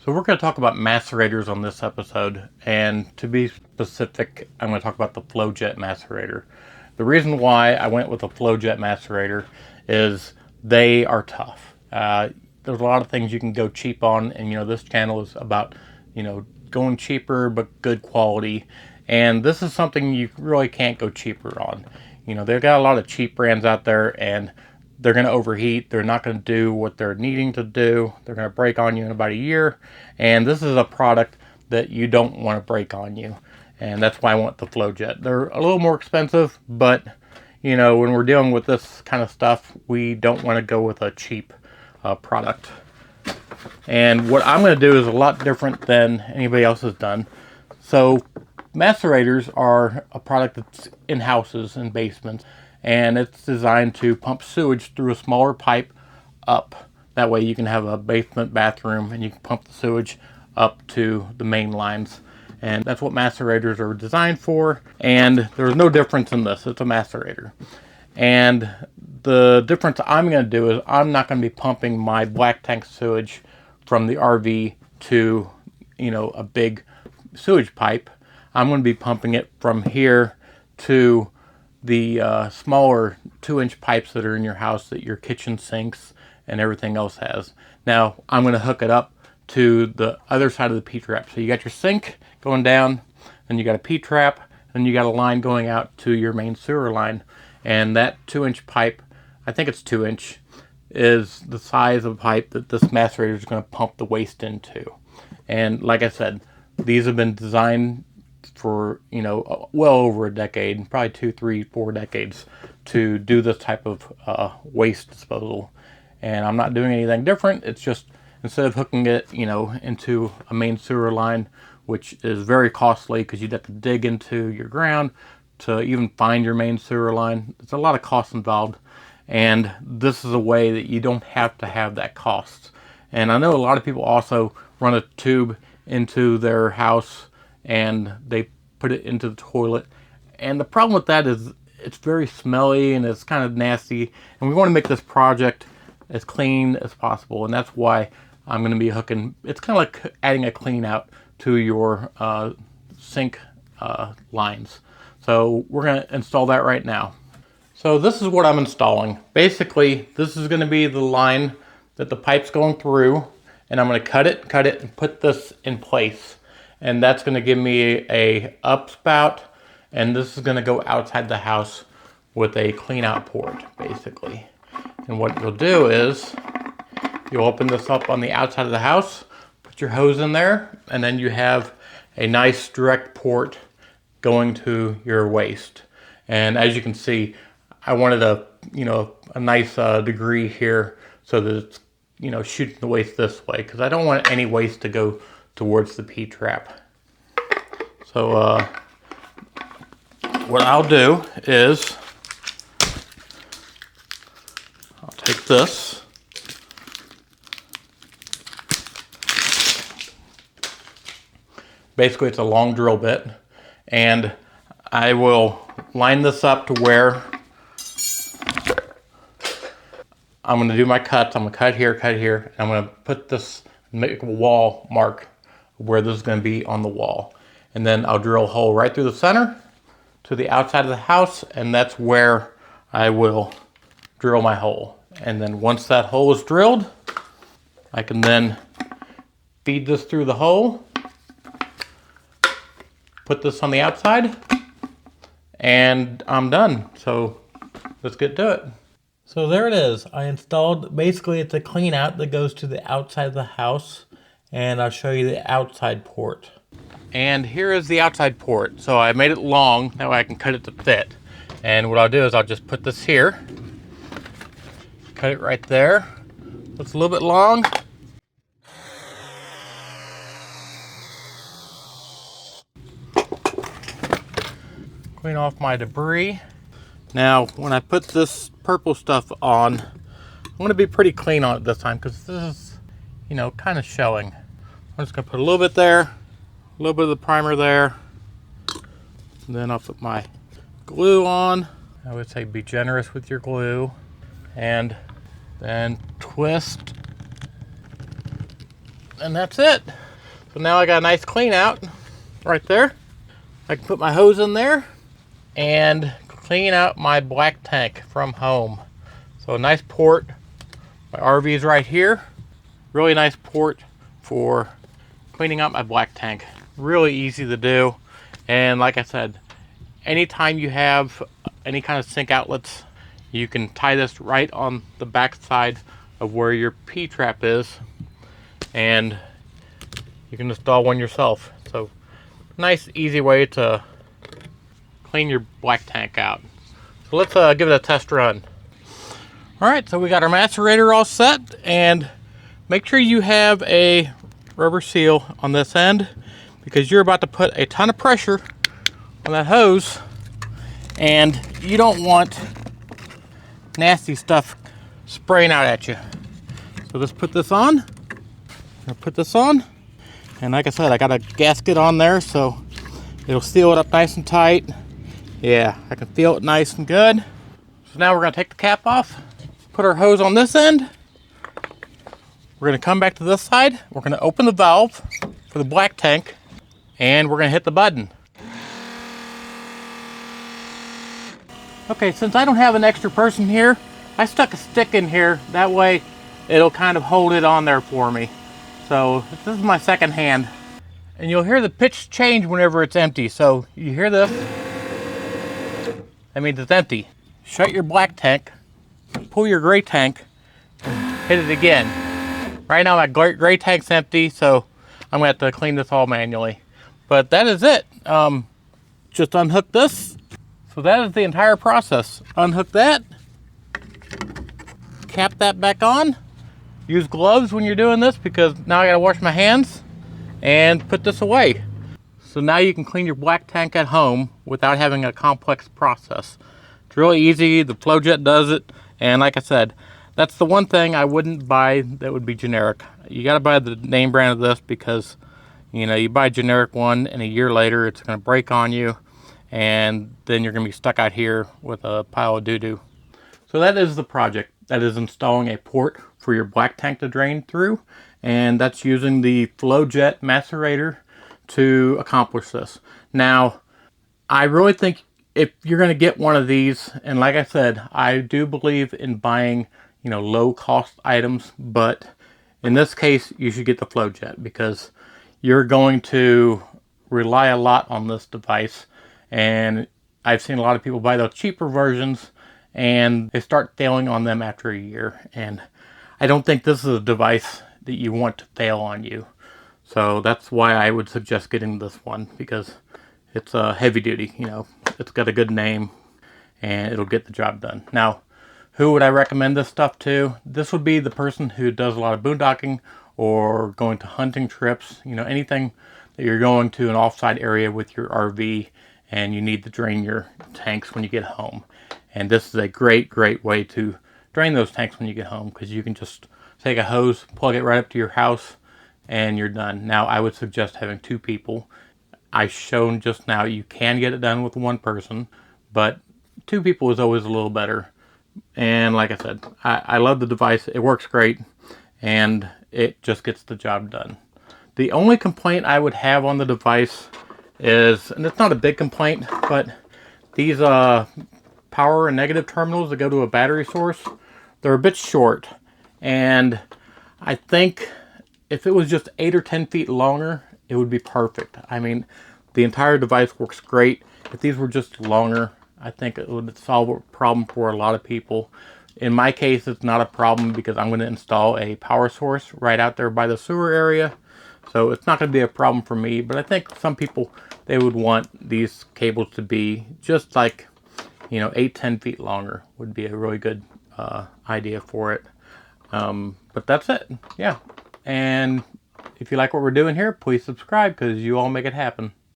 So we're going to talk about macerators on this episode, and to be specific, I'm going to talk about the Flojet macerator. The reason why I went with a Flojet macerator is they are tough. There's a lot of things you can go cheap on, and this channel is about going cheaper but good quality, and this is something you really can't go cheaper on. They've got a lot of cheap brands out there, and they're going to overheat. They're not going to do what they're needing to do. They're going to break on you in about a year. And this is a product that you don't want to break on you. And that's why I want the Flojet. They're a little more expensive, but when we're dealing with this kind of stuff, we don't want to go with a cheap product. And what I'm going to do is a lot different than anybody else has done. So macerators are a product that's in houses and basements, and it's designed to pump sewage through a smaller pipe up. That way you can have a basement bathroom and you can pump the sewage up to the main lines. And that's what macerators are designed for. And there's no difference in this. It's a macerator. And the difference I'm going to do is I'm not going to be pumping my black tank sewage from the RV to, a big sewage pipe. I'm going to be pumping it from here to the smaller 2-inch pipes that are in your house that your kitchen sinks and everything else has. Now I'm going to hook it up to the other side of the P-trap. So you got your sink going down, and you got a P-trap, and you got a line going out to your main sewer line. And that 2-inch pipe, I think it's 2-inch, is the size of pipe that this macerator is going to pump the waste into. And like I said, these have been designed for well over a decade, probably 2, 3, 4 decades, to do this type of waste disposal. And I'm not doing anything different. It's just, instead of hooking it into a main sewer line, which is very costly because you'd have to dig into your ground to even find your main sewer line. It's a lot of cost involved, and this is a way that you don't have to have that cost. And I know a lot of people also run a tube into their house and they put it into the toilet. And the problem with that is it's very smelly and it's kind of nasty. And we want to make this project as clean as possible. And that's why I'm going to be hooking, it's kind of like adding a clean out to your sink lines. So we're going to install that right now. So this is what I'm installing. Basically, this is going to be the line that the pipe's going through. And I'm going to cut it, and put this in place. And that's going to give me a upspout, and this is going to go outside the house with a clean out port, basically. And what you'll do is you'll open this up on the outside of the house, put your hose in there, and then you have a nice direct port going to your waste. And as you can see, I wanted a nice degree here so that it's shooting the waste this way, because I don't want any waste to go towards the P-trap. So what I'll do is I'll take this, basically it's a long drill bit, and I will line this up to where I'm going to do my cuts. I'm going to cut here, and I'm going to put this, make a wall mark where this is going to be on the wall. And then I'll drill a hole right through the center to the outside of the house, and that's where I will drill my hole. And then once that hole is drilled, I can then feed this through the hole, put this on the outside, and I'm done. So let's get to it. So there it is. I installed, basically it's a clean out that goes to the outside of the house, and I'll show you the outside port. And here is the outside port. So I made it long, that way I can cut it to fit. And what I'll do is I'll just put this here, cut it right there. It's a little bit long. Clean off my debris. Now, when I put this purple stuff on, I'm going to be pretty clean on it this time because this is, kind of showing. I'm just going to put a little bit there, a little bit of the primer there, and then I'll put my glue on. I would say be generous with your glue, and then twist And that's it. So now I got a nice clean out right there. I can put my hose in there and clean out my black tank from home. So a nice port. My RV is right here. Really nice port for cleaning out my black tank. Really easy to do. And like I said, anytime you have any kind of sink outlets, you can tie this right on the back side of where your P-trap is, and you can install one yourself. So nice easy way to clean your black tank out. So let's give it a test run. Alright, so we got our macerator all set, and make sure you have a rubber seal on this end, because you're about to put a ton of pressure on that hose, and you don't want nasty stuff spraying out at you. So let's put this on. I'll put this on, and like I said, I got a gasket on there so it'll seal it up nice and tight. Yeah, I can feel it nice and good. So now we're going to take the cap off, put our hose on this end. We're going to come back to this side. We're going to open the valve for the black tank, and we're going to hit the button. Okay, since I don't have an extra person here, I stuck a stick in here. That way it'll kind of hold it on there for me. So this is my second hand. And you'll hear the pitch change whenever it's empty. So you hear this? That means it's empty. Shut your black tank, pull your gray tank, and hit it again. Right now my gray tank's empty, so I'm going to have to clean this all manually. But that is it. Just unhook this. So that is the entire process. Unhook that, cap that back on, use gloves when you're doing this because now I gotta wash my hands, and put this away. So now you can clean your black tank at home without having a complex process. It's really easy, the Flojet does it, and like I said, that's the one thing I wouldn't buy that would be generic. You gotta buy the name brand of this because, you know, you buy a generic one and a year later it's gonna break on you, and then you're going to be stuck out here with a pile of doo-doo. So that is the project. That is installing a port for your black tank to drain through, and that's using the Flowjet macerator to accomplish this. Now, I really think if you're going to get one of these, and like I said, I do believe in buying, you know, low cost items, but in this case, you should get the Flojet because you're going to rely a lot on this device. And I've seen a lot of people buy those cheaper versions and they start failing on them after a year. And I don't think this is a device that you want to fail on you. So that's why I would suggest getting this one, because it's heavy duty, you know, it's got a good name and it'll get the job done. Now, who would I recommend this stuff to? This would be the person who does a lot of boondocking or going to hunting trips, you know, anything that you're going to an offsite area with your RV and you need to drain your tanks when you get home. And this is a great way to drain those tanks when you get home, because you can just take a hose, plug it right up to your house, and you're done. Now, I would suggest having 2 people. I've shown just now you can get it done with 1 person, but 2 people is always a little better. And like I said, I love the device. It works great, and it just gets the job done. The only complaint I would have on the device is, and it's not a big complaint, but these power and negative terminals that go to a battery source, they're a bit short. And I think if it was just 8 or 10 feet longer, it would be perfect. I mean, the entire device works great. If these were just longer, I think it would solve a problem for a lot of people. In my case, it's not a problem because I'm going to install a power source right out there by the sewer area. So it's not going to be a problem for me, but I think some people, they would want these cables to be just like, you know, 8-10 feet longer would be a really good idea for it. But that's it. Yeah. And if you like what we're doing here, please subscribe because you all make it happen.